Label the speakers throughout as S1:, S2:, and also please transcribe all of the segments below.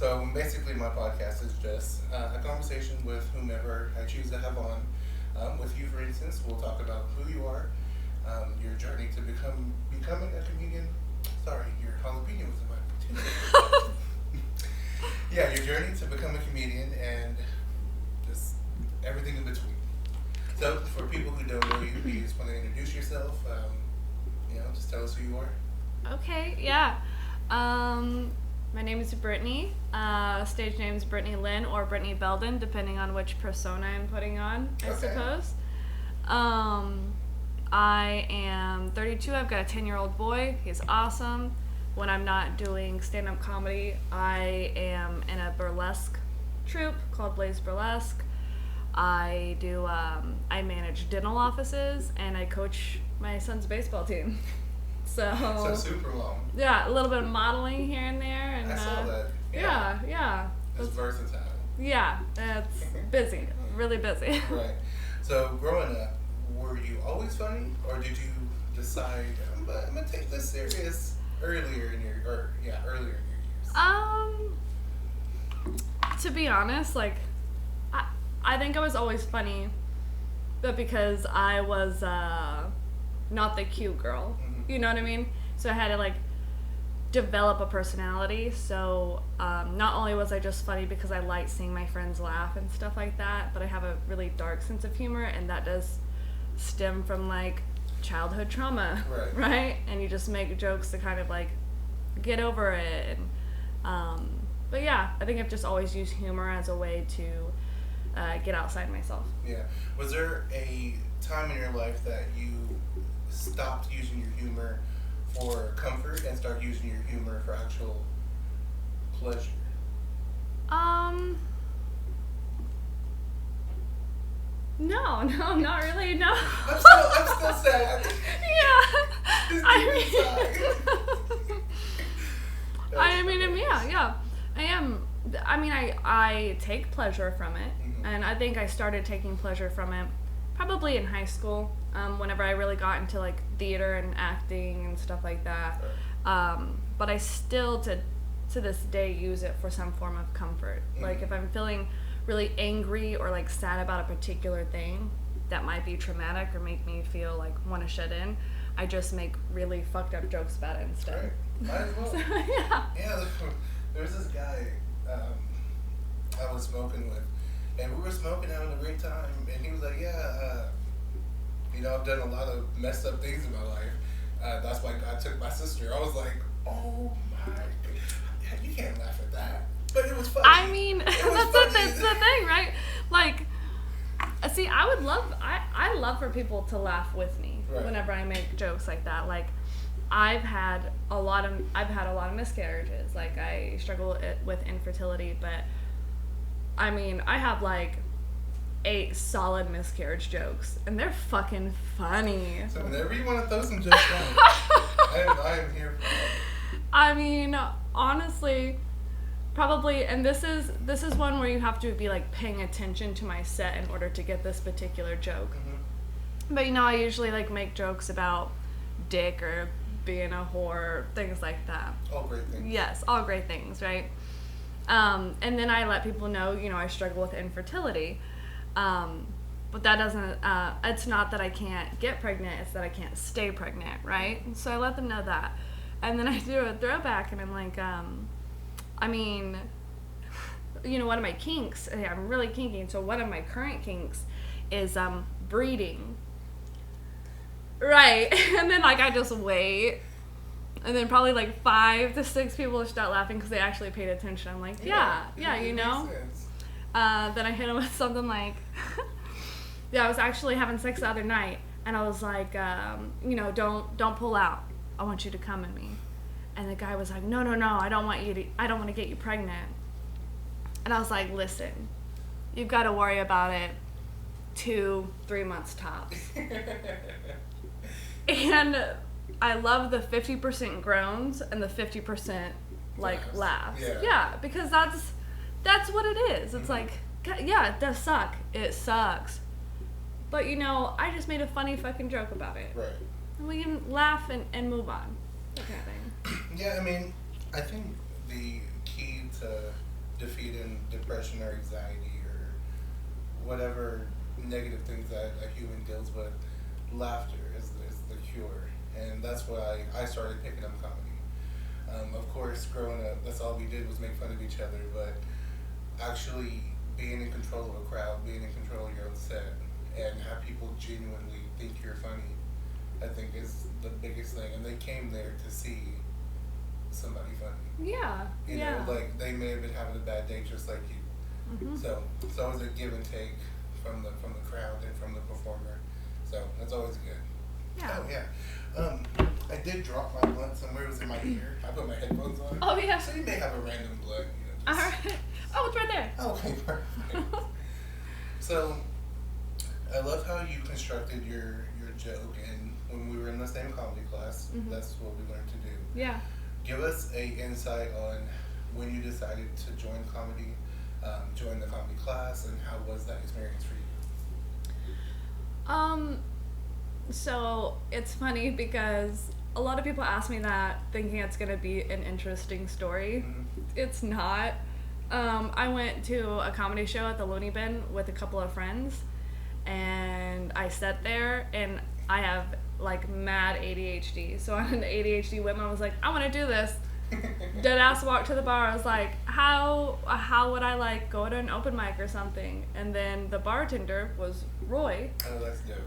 S1: So basically, my podcast is just a conversation with whomever I choose to have on. With you, for instance, we'll talk about who you are, your journey to becoming a comedian. Sorry, your jalapeno was in my potato. Yeah, your journey to become a comedian and just everything in between. So, for people who don't know you, you just want to introduce yourself. Just tell us who you are.
S2: Okay, yeah. My name is Brittnee. Stage name is Brittnee Lynn or Brittnee Belden, depending on which persona I'm putting on, I suppose. I am 32. I've got a 10-year-old boy. He's awesome. When I'm not doing stand-up comedy, I am in a burlesque troupe called Blaze Burlesque. I manage dental offices, and I coach my son's baseball team.
S1: So super long.
S2: Yeah, a little bit of modeling here and there. And,
S1: I saw that.
S2: Yeah.
S1: It's versatile.
S2: Yeah, it's busy. Really busy.
S1: Right. So growing up, were you always funny, or did you decide, I'm going to take this serious earlier in your years?
S2: To be honest, I think I was always funny, but because I was not the cute girl.
S1: Mm-hmm.
S2: You know what I mean? So I had to develop a personality. So not only was I just funny because I like seeing my friends laugh and stuff like that, but I have a really dark sense of humor, and that does stem from childhood trauma, right? And you just make jokes to kind of get over it. And, but yeah, I think I've just always used humor as a way to get outside myself.
S1: Yeah. Was there a time in your life that you stopped using your humor for comfort and start using your humor for actual pleasure?
S2: No, not really. No.
S1: I'm still sad.
S2: Yeah. Yeah. I am. I take pleasure from it, and I think I started taking pleasure from it probably in high school. Whenever I really got into theater and acting and stuff like that. But I still to this day use it for some form of comfort. If I'm feeling really angry or sad about a particular thing that might be traumatic or make me feel want to shut in, I just make really fucked up jokes about it instead.
S1: Right. Might as well.
S2: So, yeah.
S1: Yeah, there's this guy I was smoking with, and we were smoking, having a great time, and he was like, I've done a lot of messed up things in my life. That's why God took my sister. I was like, oh my God, you can't laugh at that. But it was funny.
S2: I mean, that's the thing, right? See, I love for people to laugh with me whenever I make jokes like that. I've had a lot of miscarriages. I struggle with infertility, but I have 8 solid miscarriage jokes, and they're fucking funny.
S1: So whenever you want to throw some jokes on, I am here for it.
S2: Honestly, probably, and this is one where you have to be paying attention to my set in order to get this particular joke.
S1: Mm-hmm.
S2: But I usually make jokes about dick or being a whore, things like that.
S1: All great things.
S2: Yes, all great things, right? And then I let people know, I struggle with infertility. But that doesn't, it's not that I can't get pregnant, it's that I can't stay pregnant, right? So I let them know that. And then I do a throwback, and I'm one of my kinks, I'm really kinky, and so one of my current kinks is breeding. Right. And then I just wait. And then probably 5 to 6 people start laughing because they actually paid attention. I'm like, yeah,
S1: Makes sense.
S2: Then I hit him with something I was actually having sex the other night, and I was like, don't pull out. I want you to come in me. And the guy was like, no, I don't want to get you pregnant. And I was like, listen, you've got to worry about it 2-3 months tops. And I love the 50% groans and the 50% laughs. Yeah, because that's what it is. It's yeah, it does suck. It sucks. But I just made a funny fucking joke about it.
S1: Right.
S2: And we can laugh and move on. That kind of thing.
S1: Yeah, I think the key to defeating depression or anxiety or whatever negative things that a human deals with, laughter is the cure. And that's why I started picking up comedy. Of course, growing up, that's all we did was make fun of each other, but actually being in control of a crowd, being in control of your own set, and have people genuinely think you're funny, I think is the biggest thing. And they came there to see somebody funny.
S2: Yeah.
S1: You
S2: yeah.
S1: know, like they may have been having a bad day just like you.
S2: Mm-hmm.
S1: So it's always a give and take from the crowd and from the performer. So that's always good.
S2: Yeah.
S1: Oh yeah. I did drop my blunt somewhere. It was in my ear. I put my headphones on.
S2: Oh yeah.
S1: So you may have a random blunt.
S2: All right. Oh, it's right there.
S1: Okay, perfect. So I love how you constructed your joke, and when we were in the same comedy class, that's what we learned to do.
S2: Yeah.
S1: Give us a insight on when you decided to join comedy, join the comedy class, and how was that experience for you?
S2: So it's funny because a lot of people ask me that thinking it's going to be an interesting story. It's not. I went to a comedy show at the Looney Bin with a couple of friends, and I sat there, and I have like mad ADHD. So on an ADHD whim, I was like, I want to do this. Dead ass walked to the bar. I was like, how would I like go to an open mic or something? And then the bartender was Roy.
S1: Oh, that's dope.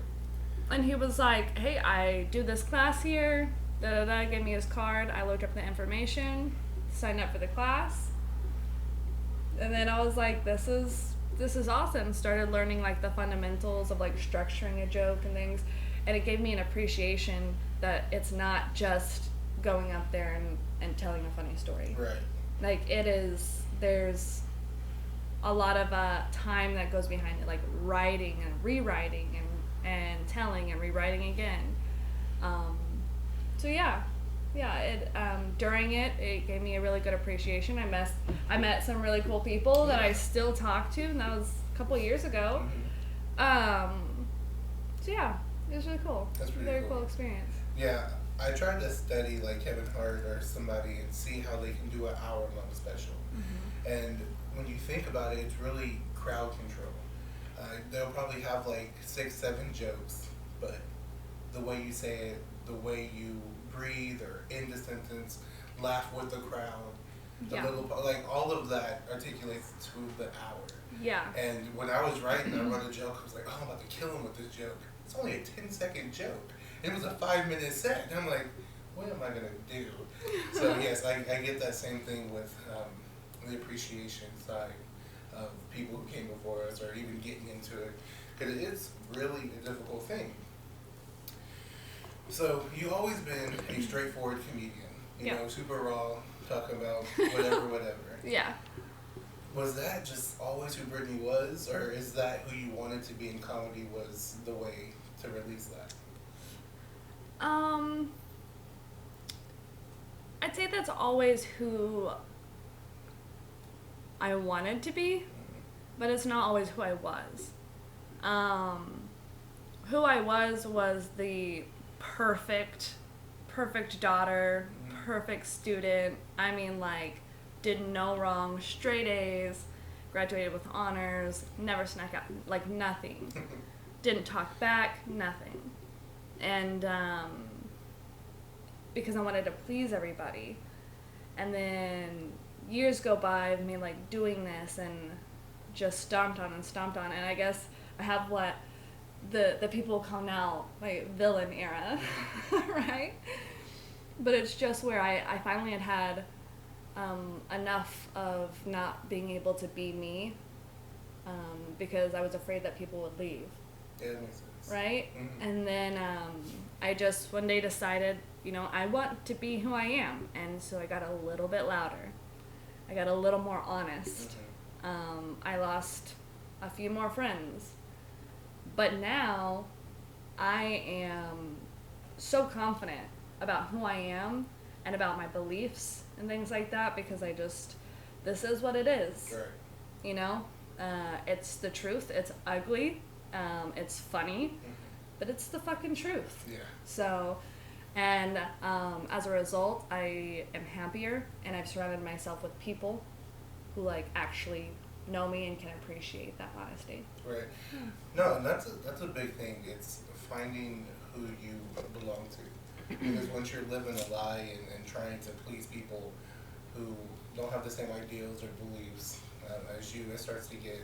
S2: And he was like, hey, I do this class here, gave me his card. I looked up the information, signed up for the class. And then I was like, this is awesome. Started learning like the fundamentals of like structuring a joke and things. And it gave me an appreciation that it's not just going up there and telling a funny story.
S1: Right.
S2: Like there's a lot of time that goes behind it, like writing and rewriting and telling and rewriting again. So yeah, during it gave me a really good appreciation. I met some really cool people that I still talk to, and that was a couple of years ago. So yeah, it was really cool.
S1: That's pretty
S2: very cool experience.
S1: Yeah, I tried to study like Kevin Hart or somebody and see how they can do an hour-long special. And when you think about it, it's really crowd control. They'll probably have like 6-7 jokes, but the way you say it, the way you breathe or end the sentence, laugh with the crowd, like all of that articulates to the hour.
S2: Yeah.
S1: And when I was writing, I wrote a joke. I was like, oh, I'm about to kill him with this joke. It's only a 10-second joke. It was a 5-minute set. And I'm like, what am I going to do? So yes, I get that same thing with the appreciation side of people who came before us or even getting into it, because it's really a difficult thing. So you've always been a straightforward comedian, you know, super raw, talk about whatever.
S2: Yeah.
S1: Was that just always who Brittnee was, or is that who you wanted to be in comedy was the way to release that?
S2: I'd say that's always who I wanted to be, but it's not always who I was. Who I was the perfect daughter, perfect student. I mean, like, did no wrong, straight A's, graduated with honors, never snuck out, like nothing. Didn't talk back, nothing. And because I wanted to please everybody. And then years go by of me like doing this and just stomped on. And I guess I have what the people call now like villain era, right? But it's just where I finally had enough of not being able to be me because I was afraid that people would leave.
S1: Yeah, that makes sense.
S2: Right? And then I just one day decided, you know, I want to be who I am. And so I got a little bit louder. I got a little more honest. I lost a few more friends. But now I am so confident about who I am and about my beliefs and things like that because this is what it is.
S1: Right.
S2: You know? It's the truth. It's ugly. It's funny. But it's the fucking truth.
S1: Yeah.
S2: So, and as a result, I am happier and I've surrounded myself with people who like actually know me and can appreciate that honesty.
S1: Right. No, and that's a big thing. It's finding who you belong to. Because once you're living a lie and trying to please people who don't have the same ideals or beliefs as you, it starts to get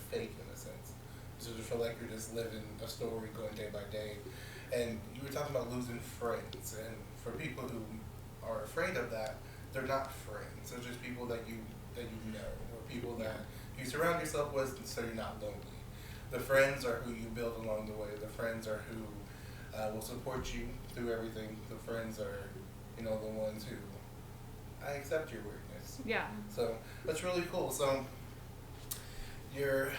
S1: fake in a sense. So you feel like you're just living a story going day by day. And you were talking about losing friends, and for people who are afraid of that, they're not friends. They're just people that you know, or people that you surround yourself with, so you're not lonely. The friends are who you build along the way. The friends are who will support you through everything. The friends are, the ones who I accept your weirdness.
S2: Yeah.
S1: So that's really cool. So your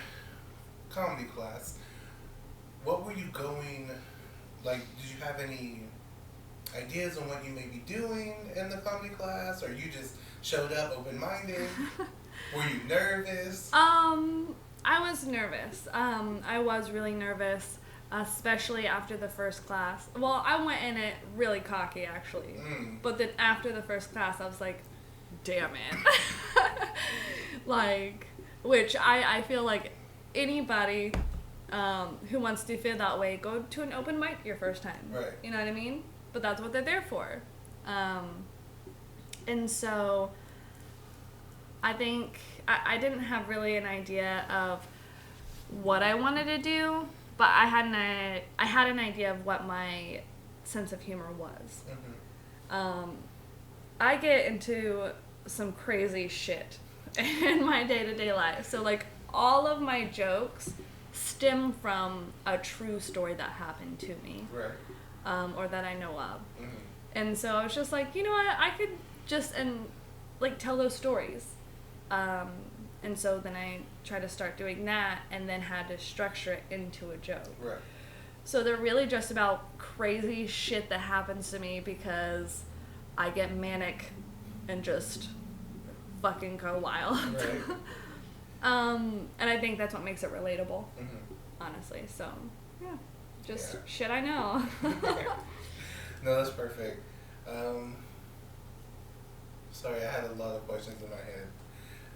S1: comedy class, what were you going? Like, did you have any ideas on what you may be doing in the comedy class, or you just showed up open-minded? Were you nervous?
S2: I was nervous. I was really nervous, especially after the first class. Well, I went in it really cocky, actually. But then after the first class, I was like, damn it. Like, which I feel like anybody who wants to feel that way, go to an open mic your first time.
S1: Right.
S2: You know what I mean? But that's what they're there for. And so I think I didn't have really an idea of what I wanted to do, but I had an idea of what my sense of humor was.
S1: Mm-hmm.
S2: I get into some crazy shit in my day-to-day life. So like all of my jokes stem from a true story that happened to me.
S1: Right.
S2: Or that I know of.
S1: Mm-hmm.
S2: And so I was just like, you know what, I could just tell those stories. And so then I tried to start doing that and then had to structure it into a joke.
S1: Right.
S2: So they're really just about crazy shit that happens to me because I get manic and just fucking go wild.
S1: Right.
S2: And I think that's what makes it relatable, honestly. So, yeah, just shit I know.
S1: No, that's perfect. Sorry, I had a lot of questions in my head.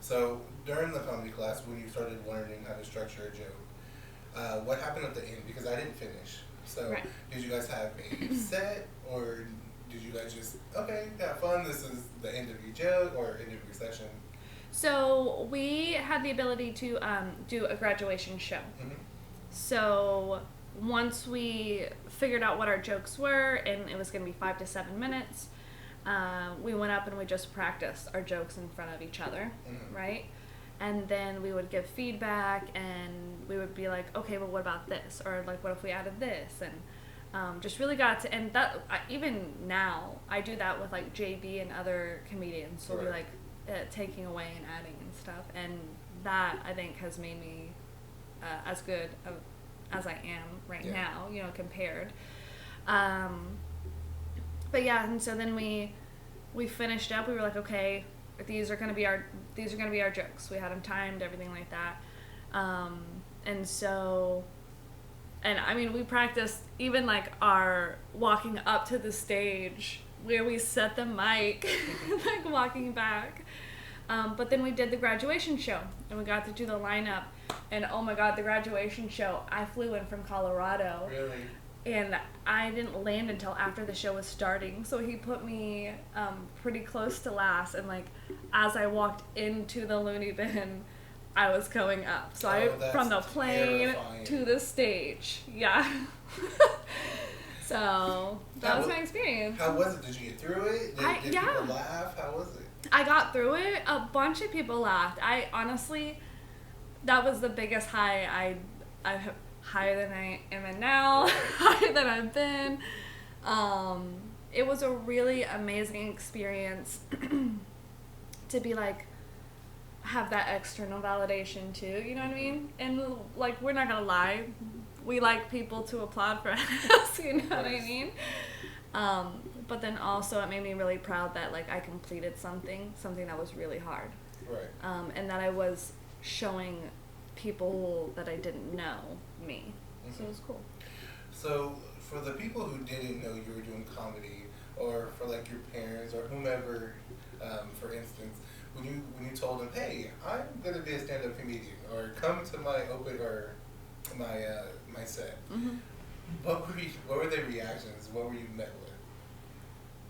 S1: So, during the comedy class, when you started learning how to structure a joke, what happened at the end? Because I didn't finish. So,
S2: Right.
S1: Did you guys have a set, or did you guys just, okay, have fun, this is the end of your joke, or end of your session?
S2: So we had the ability to do a graduation show.
S1: Mm-hmm.
S2: So once we figured out what our jokes were, and it was going to be 5 to 7 minutes, we went up and we just practiced our jokes in front of each other, right? And then we would give feedback, and we would be like, okay, well, what about this? Or like, what if we added this? And just really got to, and that, even now, I do that with like JB and other comedians. So we'll be like, taking away and adding and stuff, and that I think has made me as good as I am right now, compared. But yeah, and so then we finished up. We were like, okay, these are gonna be our jokes. We had them timed, everything like that, and so. And I mean, we practiced even like our walking up to the stage where we set the mic, like walking back. But then we did the graduation show and we got to do the lineup. And oh my God, the graduation show, I flew in from Colorado.
S1: Really?
S2: And I didn't land until after the show was starting. So he put me pretty close to last. And like, as I walked into the loony bin, I was going up. So from the plane to the stage. Yeah. So that was my experience.
S1: How was it? Did you get through it? Did people laugh? How was it?
S2: I got through it. A bunch of people laughed. I honestly, that was the biggest high I higher than I am in now, higher than I've been. It was a really amazing experience to be like, have that external validation too, you know what I mean? And like, we're not gonna lie, we like people to applaud for us, you know what I mean? But then also it made me really proud that like I completed something that was really hard.
S1: Right.
S2: And that I was showing people that I didn't know me. So it was cool.
S1: So for the people who didn't know you were doing comedy, or for like your parents or whomever, for instance, when you told them, hey, I'm gonna be a stand-up comedian, or come to my open or my set,
S2: Mm-hmm.
S1: What were their reactions? What were you met with?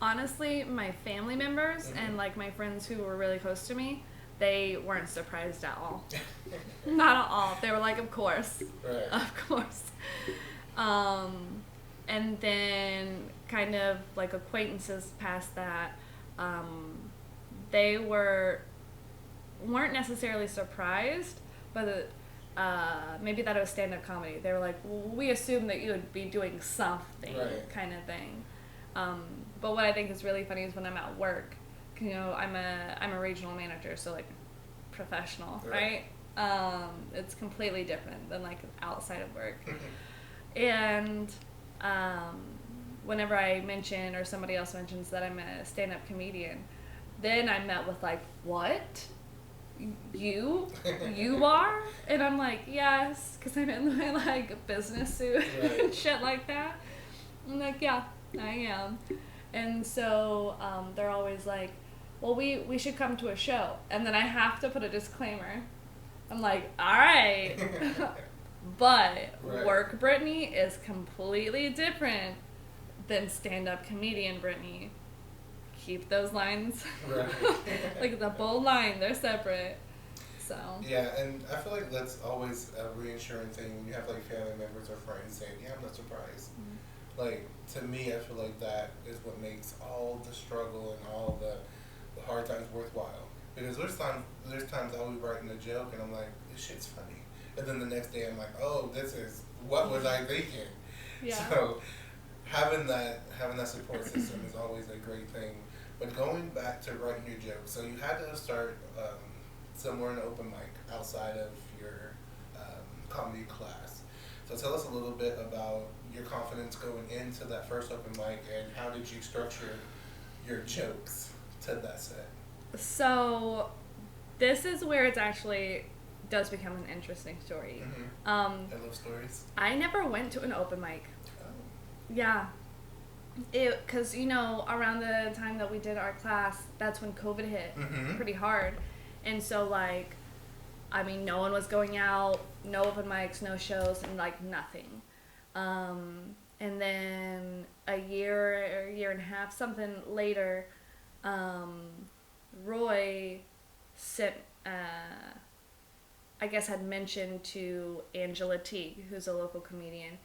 S2: Honestly, my family members
S1: Mm-hmm.
S2: and like my friends who were really close to me, they weren't surprised at all. Not at all. They were like, of course.
S1: Right.
S2: Of course. And then kind of like acquaintances past that, they weren't necessarily surprised, but maybe that it was stand-up comedy. They were like, well, we assumed that you would be doing something,
S1: Right.
S2: kind of thing. But what I think is really funny is when I'm at work, you know, I'm a regional manager, so like professional, right? It's completely different than like outside of work. And whenever I mention or somebody else mentions that I'm a stand-up comedian, then I'm met with like, what? You are? And I'm like, yes, because I'm in my like business suit and shit like that. I'm like, yeah, I am. And so they're always like, well, we should come to a show. And then I have to put a disclaimer. I'm like, all right. But work Brittnee is completely different than stand-up comedian Brittnee. Keep those lines.
S1: Right.
S2: Like the bold line, they're separate. So.
S1: Yeah, and I feel like that's always a reassuring thing when you have like family members or friends saying, yeah, I'm not surprised. Mm-hmm. Like, to me, I feel like that is what makes all the struggle and all the hard times worthwhile. Because there's times I'll be writing a joke and I'm like, this shit's funny. And then the next day I'm like, oh, what was I thinking?
S2: Yeah.
S1: So having that support system is always a great thing. But going back to writing your jokes, so you had to start somewhere in an open mic outside of your comedy class. So tell us a little bit about your confidence going into that first open mic and how did you structure your jokes to that set?
S2: So this is where it's actually does become an interesting story.
S1: Mm-hmm. I love stories.
S2: I never went to an open mic.
S1: Oh.
S2: Yeah. Because, you know, around the time that we did our class, that's when COVID hit pretty hard. And so, like, I mean, no one was going out, no open mics, no shows, and, like, nothing. And then a year and a half, something later, Roy sent, I guess, had mentioned to Angela Teague, who's a local comedian,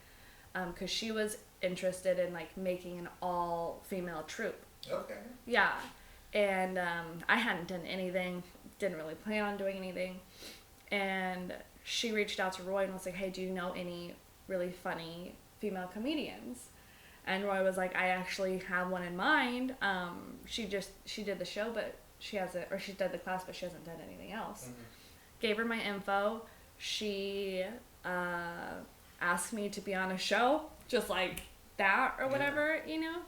S2: because she was interested in like making an all-female troupe.
S1: Okay.
S2: Yeah, and I hadn't done anything, didn't really plan on doing anything, and she reached out to Roy and was like, "Hey, do you know any really funny female comedians?" And Roy was like, "I actually have one in mind. She did the show, but she did the class, but she hasn't done anything else." Mm-hmm. Gave her my info. She asked me to be on a show, just like that or whatever, you know?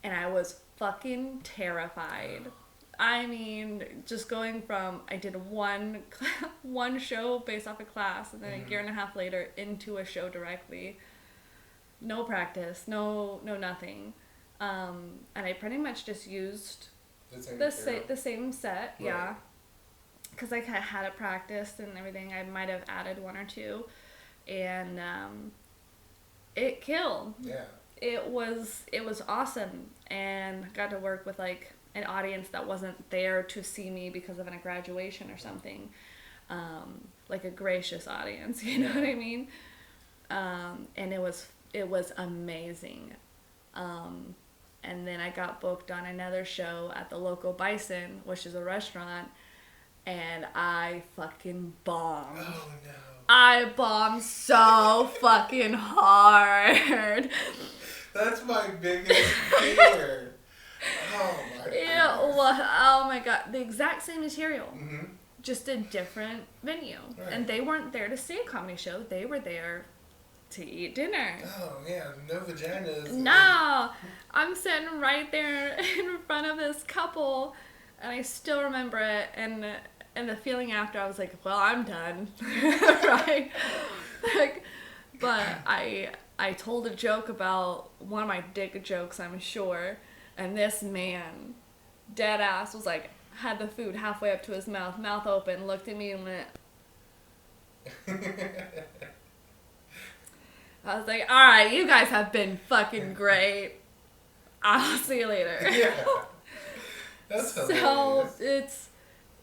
S2: And I was fucking terrified. I mean, just going from, I did one show based off a class, and then a year and a half later into a show directly. No practice, no nothing. And I pretty much just used the same set, right. Yeah. Because I had it practiced and everything. I might have added one or two. And it killed.
S1: Yeah.
S2: It was awesome. And got to work with like an audience that wasn't there to see me because of a graduation or something. Like a gracious audience, you know what I mean? And it was amazing. And then I got booked on another show at the local Bison, which is a restaurant. And I fucking bombed. Oh, no. I bombed so fucking hard.
S1: That's my biggest fear. Oh,
S2: my God. The exact same material. Mm-hmm. Just a different venue. Right. And they weren't there to see a comedy show. They were there to eat dinner.
S1: Oh, yeah. No vaginas.
S2: No. I'm sitting right there in front of this couple. And I still remember it. And the feeling after, I was like, well, I'm done, right? Like, but I told a joke about one of my dick jokes, I'm sure, and this man, dead ass, was like, had the food halfway up to his mouth open, looked at me and went. I was like, all right, you guys have been fucking great. I'll see you later.
S1: Yeah. That's hilarious.
S2: So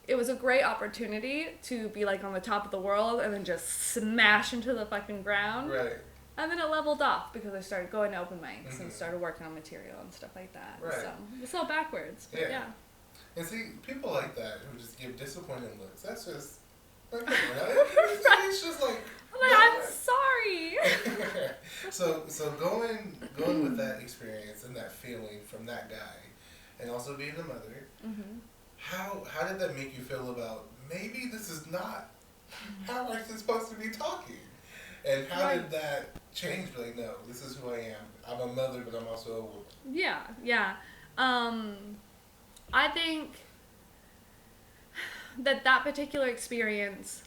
S2: it was a great opportunity to be like on the top of the world and then just smash into the fucking ground.
S1: Right.
S2: And then it leveled off because I started going to open mics and started working on material and stuff like that.
S1: Right.
S2: So it's all backwards. But yeah.
S1: And see, people like that who just give disappointed looks, that's just like, it's just like,
S2: I'm sorry.
S1: so going with that experience and that feeling from that guy, and also being a mother, how did that make you feel about maybe this is not how I'm supposed to be talking, and how did that change? Like, no, this is who I am. I'm a mother, but I'm also a woman.
S2: Yeah. I think that particular experience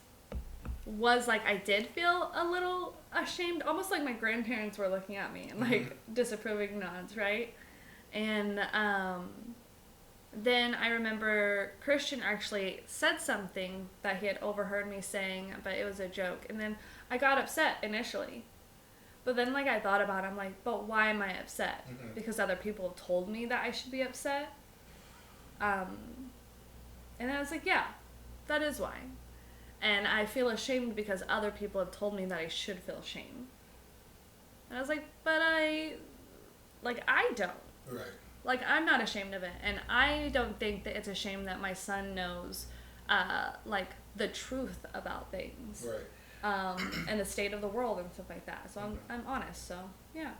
S2: was like I did feel a little ashamed, almost like my grandparents were looking at me and like disapproving nods, right? And then I remember Christian actually said something that he had overheard me saying, but it was a joke. And then I got upset initially. But then like I thought about it, I'm like, but why am I upset? Because other people told me that I should be upset. And I was like, yeah, that is why. And I feel ashamed because other people have told me that I should feel shame. And I was like, but I don't.
S1: Right.
S2: Like, I'm not ashamed of it. And I don't think that it's a shame that my son knows, like, the truth about things.
S1: Right.
S2: And the state of the world and stuff like that. So I'm honest, so, yeah.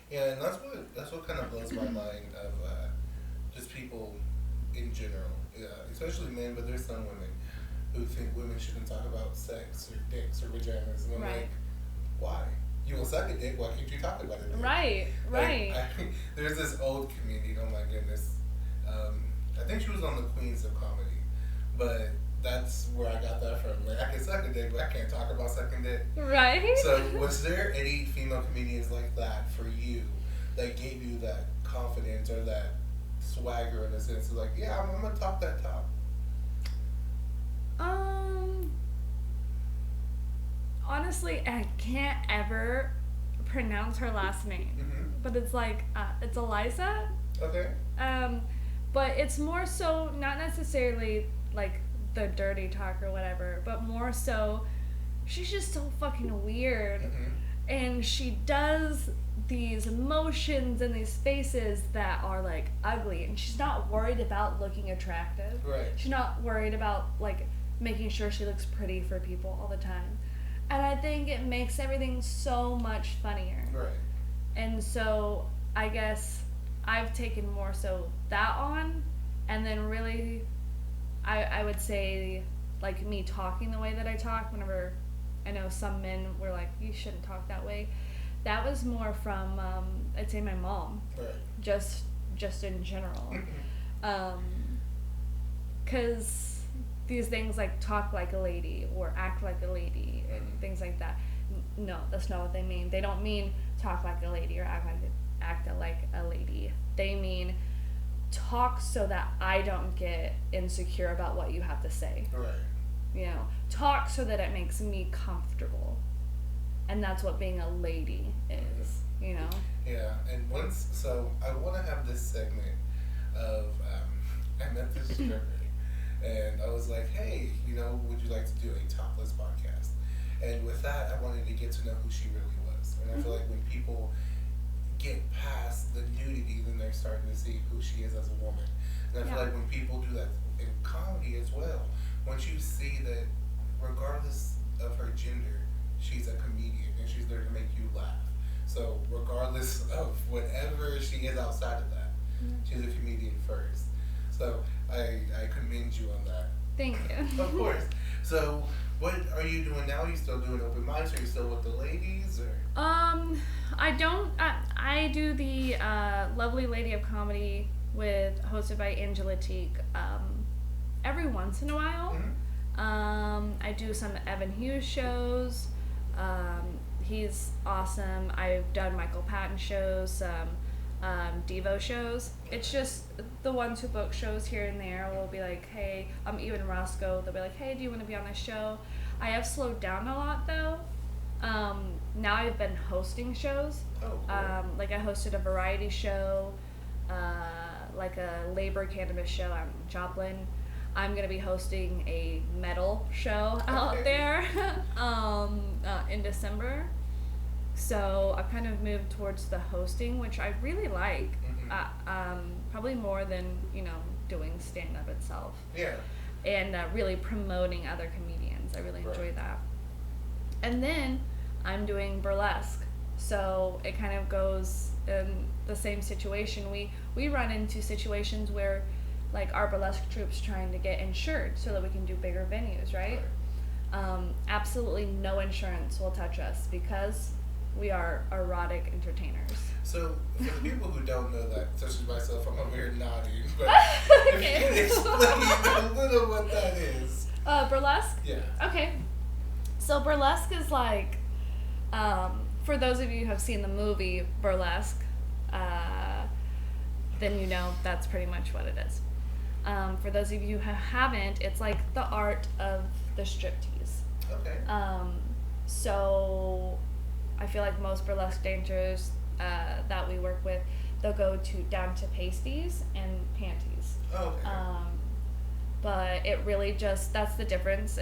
S1: Yeah, and that's what kind of blows my mind of just people in general, especially men, but there's some women who think women shouldn't talk about sex or dicks or vaginas, and I'm like, why? You will suck a dick, why can't you talk about it?
S2: Right.
S1: There's this old comedian, oh my goodness, I think she was on the Queens of Comedy, but that's where I got that from. Like, I can suck a dick, but I can't talk about sucking dick.
S2: Right.
S1: So was there any female comedians like that for you that gave you that confidence or that swagger in a sense of like, yeah, I'm gonna talk that talk?
S2: Honestly, I can't ever pronounce her last name, but it's like it's Eliza.
S1: Okay.
S2: But it's more so not necessarily like the dirty talk or whatever, but more so she's just so fucking weird, and she does these motions and these faces that are like ugly, and she's not worried about looking attractive.
S1: Right.
S2: She's not worried about like making sure she looks pretty for people all the time. And I think it makes everything so much funnier.
S1: Right.
S2: And so I guess I've taken more so that on, and then really I would say like me talking the way that I talk whenever I know some men were like, you shouldn't talk that way. That was more from I'd say my mom.
S1: Right.
S2: Just in general. 'Cause these things like talk like a lady or act like a lady and things like that. No, that's not what they mean. They don't mean talk like a lady or act like a lady. They mean talk so that I don't get insecure about what you have to say.
S1: Right.
S2: You know, talk so that it makes me comfortable. And that's what being a lady is, you know?
S1: Yeah, and so I want to have this segment of, I met this stripper. And I was like, hey, would you like to do a topless podcast? And with that, I wanted to get to know who she really was. And I feel like when people get past the nudity, then they're starting to see who she is as a woman. And I feel like when people do that in comedy as well, once you see that regardless of her gender, she's a comedian and she's there to make you laugh. So regardless of whatever she is outside of that, she's a comedian first. So I commend you on that.
S2: Thank you.
S1: Of course. So what are you doing now? Are you still doing open mics? Are you still with the ladies? Or?
S2: I don't. I do the Lovely Lady of Comedy hosted by Angela Teague every once in a while. I do some Evan Hughes shows. He's awesome. I've done Michael Patton shows. Devo shows. It's just the ones who book shows here and there will be like, hey, even Roscoe, they'll be like, hey, do you want to be on this show? I have slowed down a lot though. Now I've been hosting shows.
S1: Oh, cool.
S2: Like I hosted a variety show, like a labor cannabis show out in Joplin. I'm gonna be hosting a metal show out there in December. So I've kind of moved towards the hosting, which I really like. Probably more than doing stand up itself.
S1: Yeah.
S2: And really promoting other comedians. I really enjoy that. And then I'm doing burlesque. So it kind of goes in the same situation. We run into situations where like our burlesque troupe's trying to get insured so that we can do bigger venues, right? Absolutely no insurance will touch us because we are erotic entertainers.
S1: So, for the people who don't know that, such as myself, I'm over here nodding, but
S2: Okay.
S1: if you can explain a little what that is.
S2: Burlesque?
S1: Yeah.
S2: Okay. So burlesque is like, for those of you who have seen the movie Burlesque, then you know that's pretty much what it is. For those of you who haven't, it's like the art of the striptease.
S1: Okay.
S2: So I feel like most burlesque dancers that we work with, they'll go down to pasties and panties.
S1: Oh, okay.
S2: But it really just, that's the difference.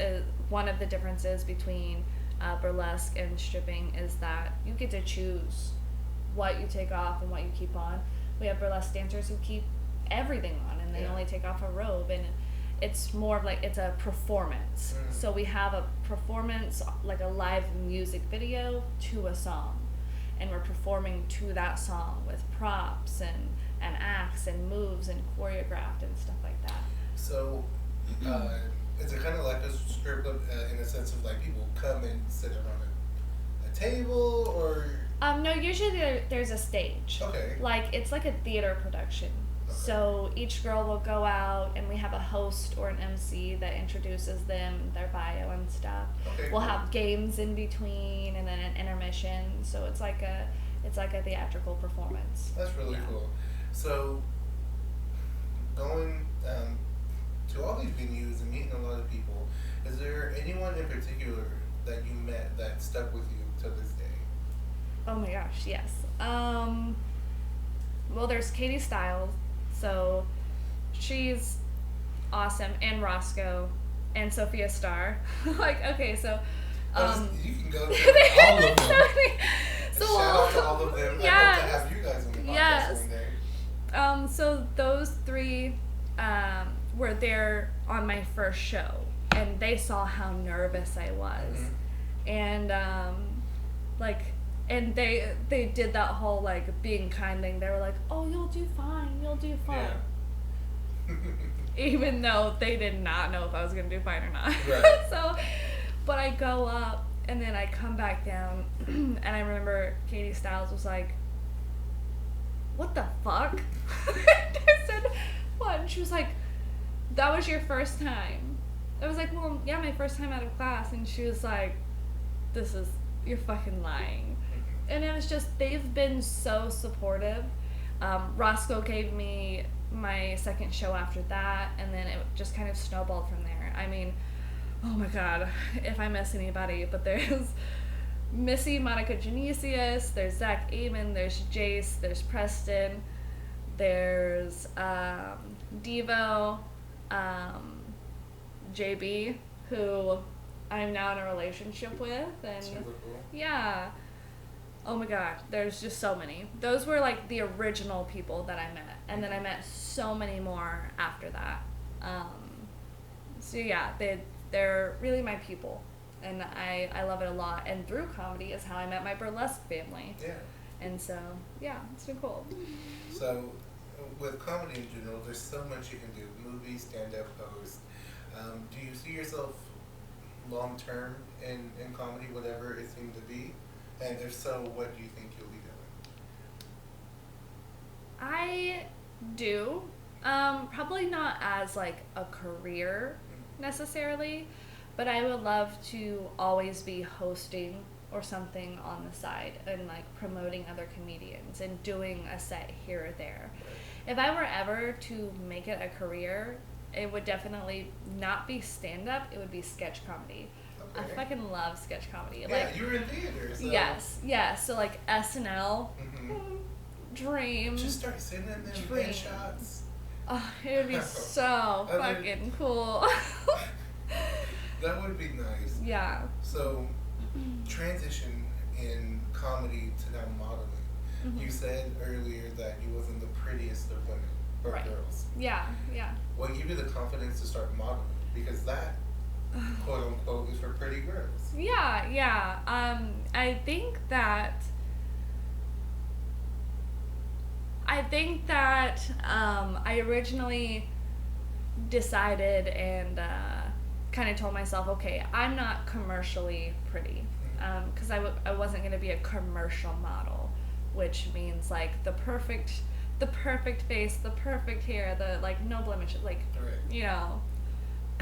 S2: One of the differences between burlesque and stripping is that you get to choose what you take off and what you keep on. We have burlesque dancers who keep everything on and they only take off a robe, and it's more of like, it's a performance. So we have a performance, like a live music video to a song, and we're performing to that song with props and acts and moves and choreographed and stuff like that.
S1: So, is it kind of like a strip club in a sense of like people come and sit around a table, or?
S2: No, usually there's a stage.
S1: Okay.
S2: Like, it's like a theater production. Okay. So each girl will go out, and we have a host or an MC that introduces them, their bio and stuff.
S1: Okay.
S2: We'll have games in between, and then an intermission. So it's like a theatrical performance.
S1: That's really cool. So, going to all these venues and meeting a lot of people, is there anyone in particular that you met that stuck with you to this day?
S2: Oh my gosh, yes. Well, there's Katie Styles, so she's awesome, and Roscoe, and Sophia Starr. Like, okay, so
S1: you can go to all of them.
S2: So
S1: shout out to all of them.
S2: Yes.
S1: I hope to have you guys on the podcast one day.
S2: So those three were there on my first show, and they saw how nervous I was, and and they did that whole like being kind thing. They were like, "Oh, you'll do fine. You'll do fine."
S1: Yeah.
S2: Even though they did not know if I was gonna do fine or not.
S1: Right.
S2: So, but I go up and then I come back down, and I remember Katie Styles was like, "What the fuck?" I said, "What?" And she was like, "That was your first time." I was like, "Well, yeah, my first time out of class." And she was like, "You're fucking lying." And it was just, they've been so supportive. Roscoe gave me my second show after that, and then it just kind of snowballed from there. I mean, oh my god, if I miss anybody, but there's Missy, Monica Genesius, there's Zach Amon, there's Jace, there's Preston, there's Devo, JB, who I'm now in a relationship with, and
S1: Super cool.
S2: Yeah. Oh my god, there's just so many. Those were like the original people that I met, and then I met so many more after that. So yeah, they're really my people, and I love it a lot. And through comedy is how I met my burlesque family.
S1: Yeah.
S2: And so yeah, it's been cool.
S1: So with comedy in general, there's so much you can do: movies, stand-up, host. Do you see yourself long term in comedy, whatever it seemed to be? And if so, what do you think you'll be doing?
S2: I do. Probably not as like a career necessarily, but I would love to always be hosting or something on the side and like promoting other comedians and doing a set here or there. If I were ever to make it a career, it would definitely not be stand-up, it would be sketch comedy. I fucking love sketch comedy.
S1: Yeah,
S2: like,
S1: you were in theater, so.
S2: Yes. So like SNL, dream.
S1: Just start sitting in them headshots.
S2: Oh, it would be so fucking cool.
S1: That would be nice.
S2: Yeah.
S1: So, transition in comedy to now modeling. You said earlier that you wasn't the prettiest of women or girls.
S2: Yeah.
S1: What gave you the confidence to start modeling? Because that, quote unquote, is for pretty girls.
S2: Yeah. I think that I originally decided and kind of told myself, okay, I'm not commercially pretty, because I wasn't going to be a commercial model, which means like the perfect face, the perfect hair, the like no blemishes, like you know.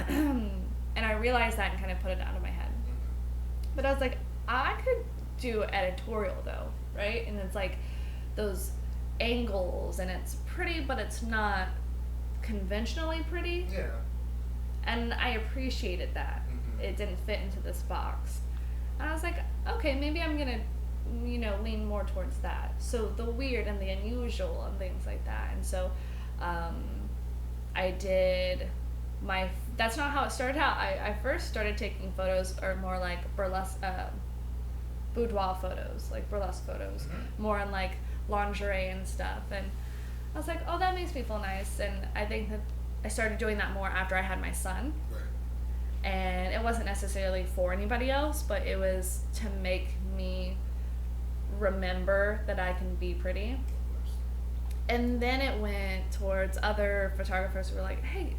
S2: And I realized that and kind of put it out of my head. But I was like, I could do editorial though, right? And it's like those angles, and it's pretty, but it's not conventionally pretty.
S1: Yeah.
S2: And I appreciated that. It didn't fit into this box. And I was like, okay, maybe I'm gonna, lean more towards that. So the weird and the unusual and things like that. And so I did that's not how it started out. I first started taking photos, or more like burlesque, boudoir photos, like burlesque photos, more on like lingerie and stuff. And I was like, oh, that makes me feel nice. And I think that I started doing that more after I had my son. And it wasn't necessarily for anybody else, but it was to make me remember that I can be pretty. And then it went towards other photographers who were like, hey,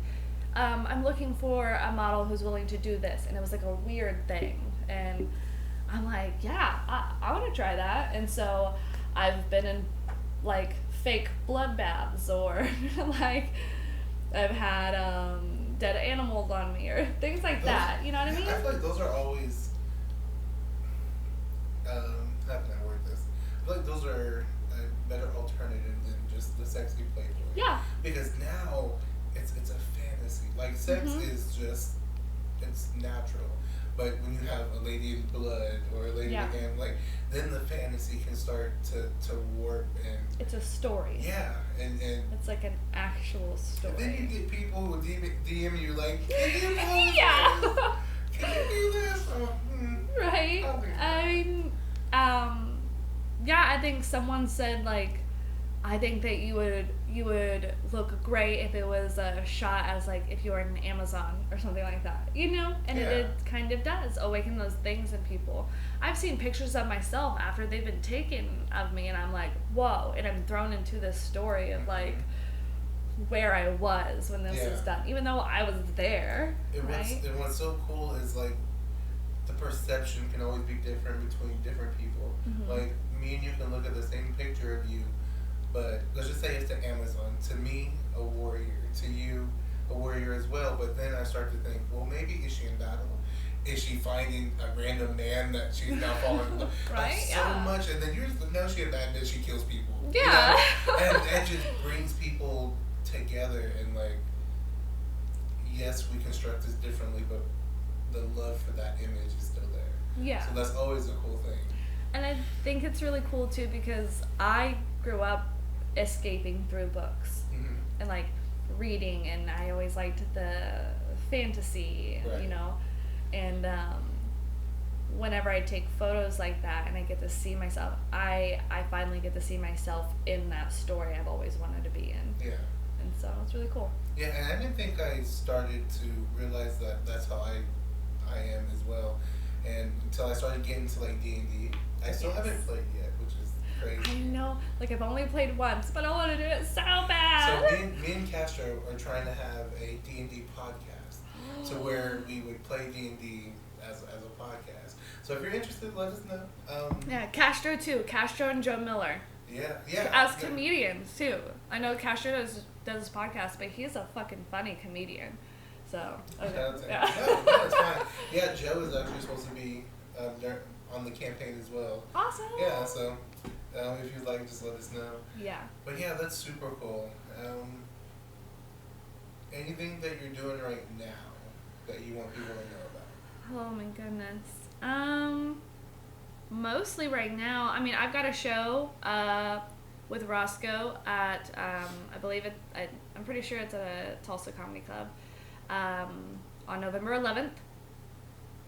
S2: I'm looking for a model who's willing to do this. And it was like a weird thing. And I'm like, yeah, I want to try that. And so I've been in like fake blood baths, or like I've had dead animals on me, or things like that. You know what I mean?
S1: I feel like those are always, how can I word this? I feel like those are a better alternative than just the sexy Playboy.
S2: Yeah.
S1: Because now it's a fantasy. Like sex is just, it's natural. But when you have a lady in blood or a lady again, like then the fantasy can start to warp, and
S2: it's a story.
S1: Yeah, and
S2: it's like an actual story.
S1: And then you get people who DM you like, can you can you do this?
S2: Right. I think someone said like, I think that you would look great if it was shot as like if you were in Amazon or something like that, and it kind of does awaken those things in people. I've seen pictures of myself after they've been taken of me, and I'm like, whoa, and I'm thrown into this story of like where I was when this was done, even though I was there.
S1: And what's so cool is like the perception can always be different between different people. Like me and you can look at the same picture of you, but let's just say it's to Amazon. To me, a warrior. To you, a warrior as well. But then I start to think, well, maybe is she in battle? Is she finding a random man that she's now falling in love with?
S2: Right?
S1: So much. And then you just know she a bad bitch, she kills people.
S2: Yeah.
S1: And that just brings people together. And like, yes, we construct this differently, but the love for that image is still there.
S2: Yeah.
S1: So that's always a cool thing.
S2: And I think it's really cool too, because I grew up escaping through books and like reading, and I always liked the fantasy, and whenever I take photos like that and I get to see myself, I finally get to see myself in that story I've always wanted to be in.
S1: Yeah.
S2: And so it's really cool.
S1: Yeah, and I didn't think I started to realize that that's how I am as well, and until I started getting to like D&D. I still haven't played yet, which is crazy.
S2: I know. Like, I've only played once, but I want to do it so bad.
S1: So me and Castro are trying to have a D&D podcast, so where we would play D&D as a podcast. So if you're interested, let us know.
S2: Yeah, Castro too. Castro and Joe Miller.
S1: Yeah.
S2: As comedians too. I know Castro does this podcast, but he's a fucking funny comedian. So, okay.
S1: No, it's fine. Yeah, Joe is actually supposed to be on the campaign as well.
S2: Awesome.
S1: Yeah, so if you'd like, just let us know.
S2: Yeah.
S1: But yeah, that's super cool. Anything that you're doing right now that you want people to know about?
S2: Oh my goodness. Mostly right now. I mean, I've got a show with Roscoe at I believe I'm pretty sure it's at a Tulsa Comedy Club on November 11th.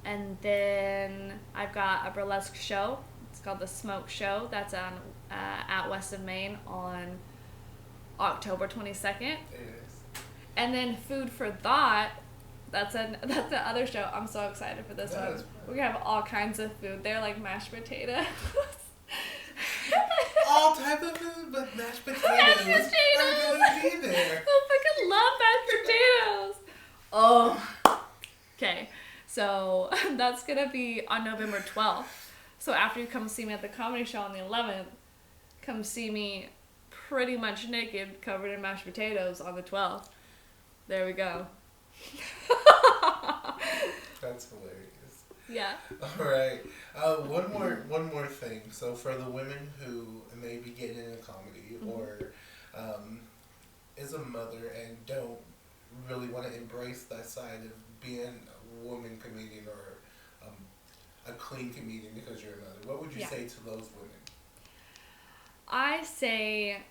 S2: And then I've got a burlesque show. It's called The Smoke Show. That's on at West of Main on October 22nd.
S1: It is.
S2: And then Food for Thought. That's the other show. I'm so excited for this one. We're gonna have all kinds of food there, like mashed potatoes.
S1: All type of food, but mashed potatoes.
S2: Mashed potatoes.
S1: I'm gonna be there.
S2: I fucking love mashed potatoes. Oh. Okay. So that's gonna be on November 12th. So after you come see me at the comedy show on the 11th, come see me pretty much naked, covered in mashed potatoes on the 12th. There we go.
S1: That's hilarious.
S2: Yeah.
S1: All right. One more thing. So for the women who may be getting into comedy or is a mother and don't really want to embrace that side of being a woman comedian or a clean comedian because you're a mother, what would you say to those women?
S2: I say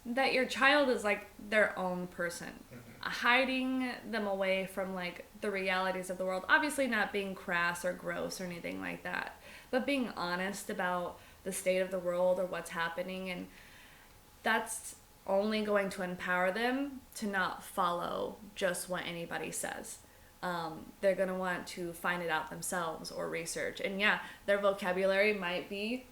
S2: that your child is like their own person. Hiding them away from like the realities of the world, obviously not being crass or gross or anything like that, but being honest about the state of the world or what's happening, and that's only going to empower them to not follow just what anybody says. They're going to want to find it out themselves or research, and yeah, their vocabulary might be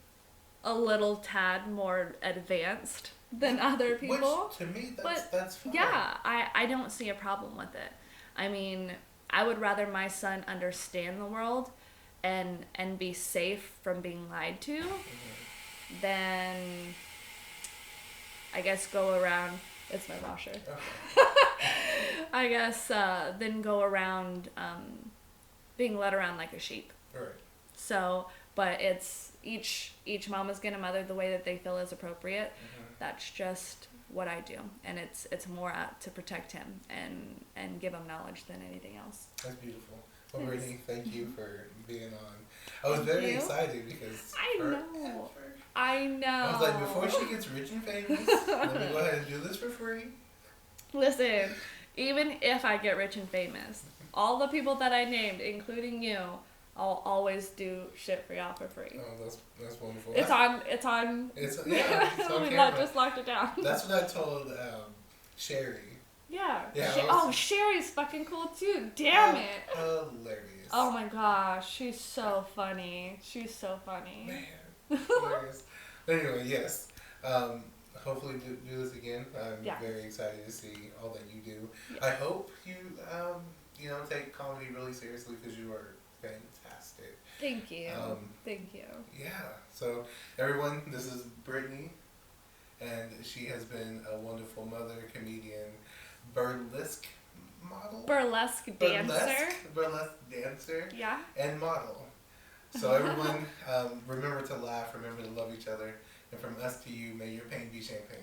S2: a little tad more advanced than other people.
S1: Which, to me, that's fine.
S2: Yeah, I don't see a problem with it. I mean, I would rather my son understand the world and be safe from being lied to than, I guess, go around... It's my washer. Okay. I guess, then go around being led around like a sheep.
S1: Right.
S2: So, but it's... Each mom is going to mother the way that they feel is appropriate. That's just what I do, and it's more out to protect him and give him knowledge than anything else.
S1: That's beautiful. Well, Brittnee, thank you for being on. I was very excited because I know. I was like, before she gets rich and famous, let me go ahead and do this for free.
S2: Listen, even if I get rich and famous, all the people that I named, including you, I'll always do shit for y'all for free.
S1: Oh, that's wonderful.
S2: It's on
S1: It's on
S2: we
S1: camera.
S2: just locked it down.
S1: That's what I told Sherry.
S2: Yeah.
S1: Yeah.
S2: Sherry's fucking cool too. Damn it.
S1: Hilarious.
S2: Oh my gosh, she's so funny. She's so funny.
S1: Man, hilarious. Anyway, yes. Hopefully do this again. I'm very excited to see all that you do. Yeah. I hope you take comedy really seriously because you are fantastic.
S2: Thank you. Thank you.
S1: Yeah. So everyone, this is Brittnee, and she has been a wonderful mother, comedian, burlesque model,
S2: burlesque
S1: dancer,
S2: yeah,
S1: and model. So everyone, remember to laugh, remember to love each other, and from us to you, may your pain be champagne.